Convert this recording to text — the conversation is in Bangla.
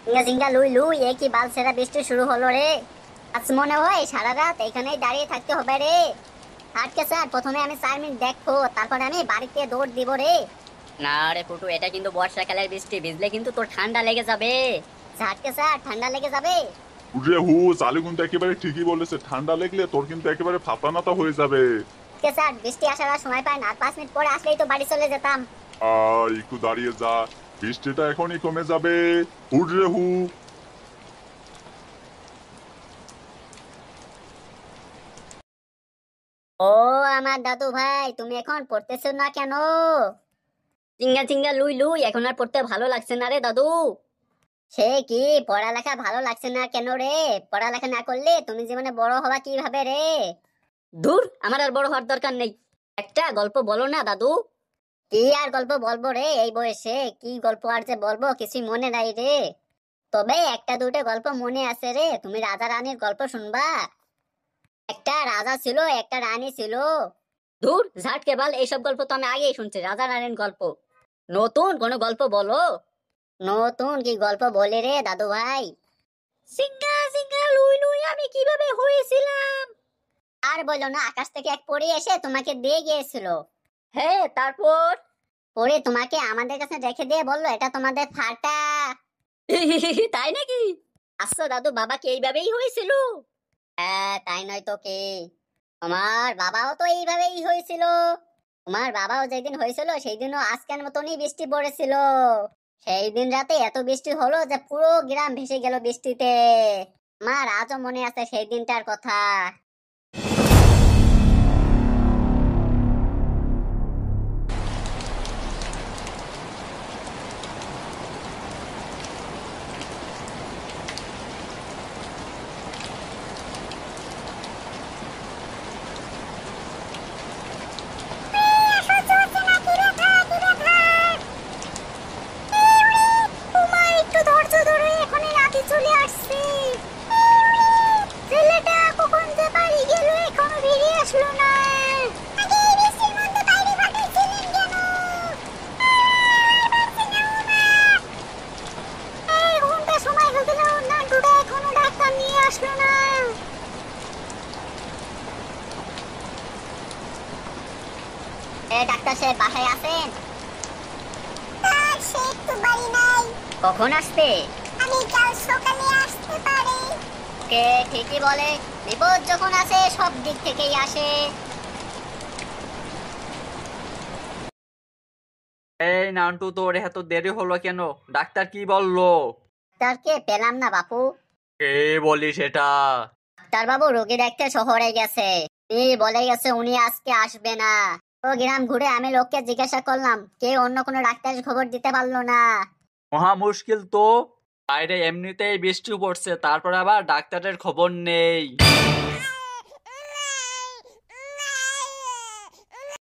জিঙ্গা জিঙ্গা লুই লুই, এ কি বাল ছেড়া বৃষ্টি শুরু হলো রে। আজ মনে হয় সারা রাত এখানেই দাঁড়িয়ে থাকতে হবে রে। আজকে স্যার প্রথমে আমি 4 মিনিট দেখবো, তারপরে আমি বাড়িতে দৌড় দিব রে। না রে ফুটু, এটা কিন্তু বর্ষাকালের বৃষ্টি, ভিজলে কিন্তু তোর ঠান্ডা লেগে যাবে। আজকে স্যার ঠান্ডা লেগে যাবে। উরে হু, চালু কিন্তু একেবারে ঠিকই বলেছে, ঠান্ডা লাগলে তোর কিন্তু একেবারে ফাটানাতা হয়ে যাবে। আজকে স্যার বৃষ্টি আসার আর সময় পায় না, আর 5 মিনিট পরে আসলেই তো বাড়ি চলে যেতাম। একটু দাঁড়িয়ে যা, বৃষ্টিটা এখনই কমে যাবে। উরে হু। ও আমার দাদু ভাই, তুমি এখন পড়তেছো না কেন? চিঙ্গা চিঙ্গা লুই লুই, এখন আর পড়তে ভালো লাগছে না রে দাদু। সে কি, পড়ালেখা ভালো লাগছে না কেন রে? পড়ালেখা না করলে তুমি জীবনে বড় হবা কিভাবে রে? দূর, আমার আর বড় হওয়ার দরকার নেই। একটা গল্প বলো না দাদু। কি আর গল্প বলবো রে এই বয়সে? কি গল্প আর যে বলবো, কিছুই মনে নাই রে। তবে একটা দুটো গল্প মনে আছে রে। তুমি রাজা রানীর গল্প শুনবা? একটা রাজা ছিল, একটা রানী ছিল। দূর ঝাট কেবল, এইসব গল্প তো আমি আগেই শুনছি, রাজা রানীর গল্প। নতুন কোনো গল্প বলো। নতুন কি গল্প বলি রে দাদু ভাই? সিঙ্গা সিঙ্গা লুই লুই, আমি কিভাবে হয়েছিলাম। আর বলো না, আকাশ থেকে এক পরী এসে তোমাকে দিয়ে গিয়েছিল। হ্যাঁ, তারপর? পরে তোমাকে আমাদের কাছে রেখে দিয়ে বললো এটা তোমাদের ফাটা। তাই নাকি? আচ্ছা দাদু, বাবা কি এইভাবেই হয়েছিল? হ্যাঁ, তাই নয় তো কি। তোমার বাবাও তো এইভাবেই হয়েছিল। তোমার বাবাও যেদিন হয়েছিল সেই দিনও আজকের মতনই বৃষ্টি পড়েছিল। সেই দিন রাতে এত বৃষ্টি হলো যে পুরো গ্রাম ভেসে গেল বৃষ্টিতে। আমার আজও মনে আছে সেই দিনটার কথা। একটু ধৈর্য ধরে, এখনই রাতে চলে আসছি। ছেলেটা কখন যে বাড়ি গেল এখনো বেরিয়ে আসলো না। আগে এই বৃষ্টির মধ্যে বাইরে পাঠাইছিলেন কেন? এই ঘন্টা সময় হয়ে গেল, নান্টুটা এখনো ডাক্তার নিয়ে আসলো না। ডাক্তার সাহেব বাসায় আছেন? স্যার, সে একটু বাড়ি নাই। কখন আসবে? আমি কাল সকালে আসতে পারি। কে ঠিকই বলে, বিপদ যখন আসে সব দিক থেকেই আসে। এই নান্টু, তোর এত দেরি হলো কেন? ডাক্তার কি বললো? ডাক্তারকে পেলাম না বাপু। কে বলি সেটা? ডাক্তার বাবু রোগী দেখতে শহরে গেছে। উনি বলে গেছে উনি আজকে আসবে না। তো গ্রাম ঘুরে আমি লোককে জিজ্ঞাসা করলাম, কেউ অন্য কোনো ডাক্তারের খবর দিতে পারলো না। মহা মুশকিল তো। বাইরে এমনিতেই বৃষ্টি পড়ছে, তারপর আবার ডাক্তারের খবর নেই।